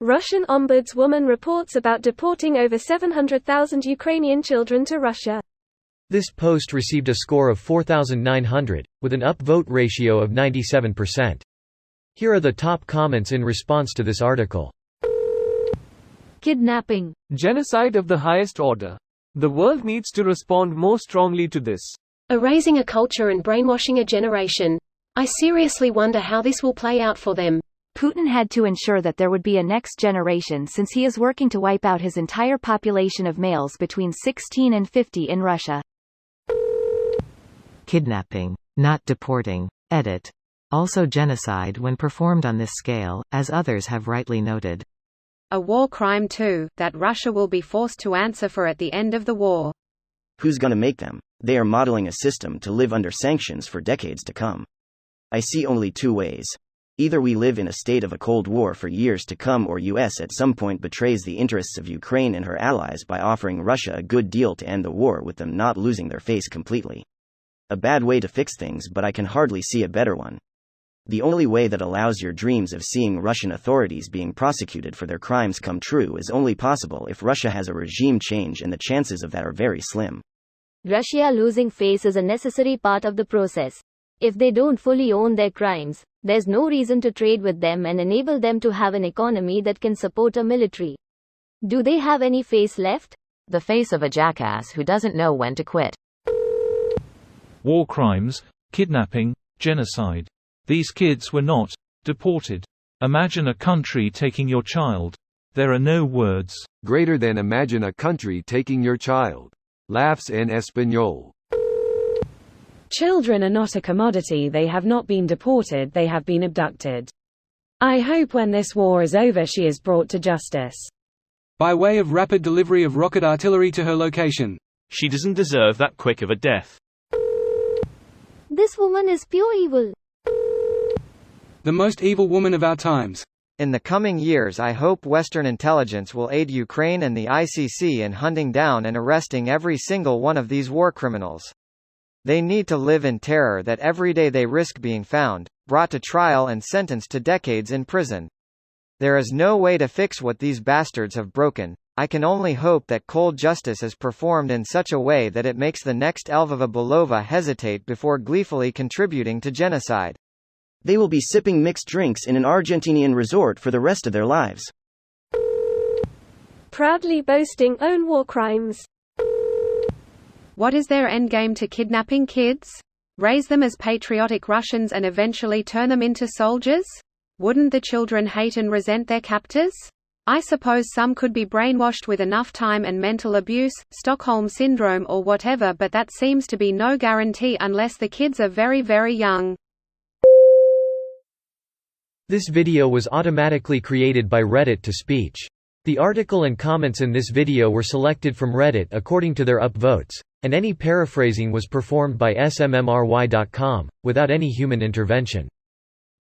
Russian ombudswoman reports about deporting over 700,000 Ukrainian children to Russia. This post received a score of 4,900, with an upvote ratio of 97%. Here are the top comments in response to this article. Kidnapping. Genocide of the highest order. The world needs to respond more strongly to this. Erasing a culture and brainwashing a generation. I seriously wonder how this will play out for them. Putin had to ensure that there would be a next generation since he is working to wipe out his entire population of males between 16 and 50 in Russia. Kidnapping, not deporting. Edit. Also genocide when performed on this scale, as others have rightly noted. A war crime too, that Russia will be forced to answer for at the end of the war. Who's gonna make them? They are modeling a system to live under sanctions for decades to come. I see only two ways. Either we live in a state of a Cold War for years to come, or US at some point betrays the interests of Ukraine and her allies by offering Russia a good deal to end the war with them not losing their face completely. A bad way to fix things, but I can hardly see a better one. The only way that allows your dreams of seeing Russian authorities being prosecuted for their crimes come true is only possible if Russia has a regime change, and the chances of that are very slim. Russia losing face is a necessary part of the process. If they don't fully own their crimes, there's no reason to trade with them and enable them to have an economy that can support a military. Do they have any face left? The face of a jackass who doesn't know when to quit. War crimes, kidnapping, genocide. These kids were not deported. Imagine a country taking your child. There are no words greater than imagine a country taking your child. Laughs en español. Children are not a commodity. They have not been deported, they have been abducted. I hope when this war is over she is brought to justice. By way of rapid delivery of rocket artillery to her location. She doesn't deserve that quick of a death. This woman is pure evil. The most evil woman of our times. In the coming years, I hope Western intelligence will aid Ukraine and the ICC in hunting down and arresting every single one of these war criminals. They need to live in terror that every day they risk being found, brought to trial and sentenced to decades in prison. There is no way to fix what these bastards have broken. I can only hope that cold justice is performed in such a way that it makes the next Elvova Belova hesitate before gleefully contributing to genocide. They will be sipping mixed drinks in an Argentinian resort for the rest of their lives. Proudly boasting own war crimes. What is their endgame to kidnapping kids? Raise them as patriotic Russians and eventually turn them into soldiers? Wouldn't the children hate and resent their captors? I suppose some could be brainwashed with enough time and mental abuse, Stockholm Syndrome or whatever, but that seems to be no guarantee unless the kids are very, very young. This video was automatically created by Reddit to speech. The article and comments in this video were selected from Reddit according to their upvotes, and any paraphrasing was performed by smmry.com, without any human intervention.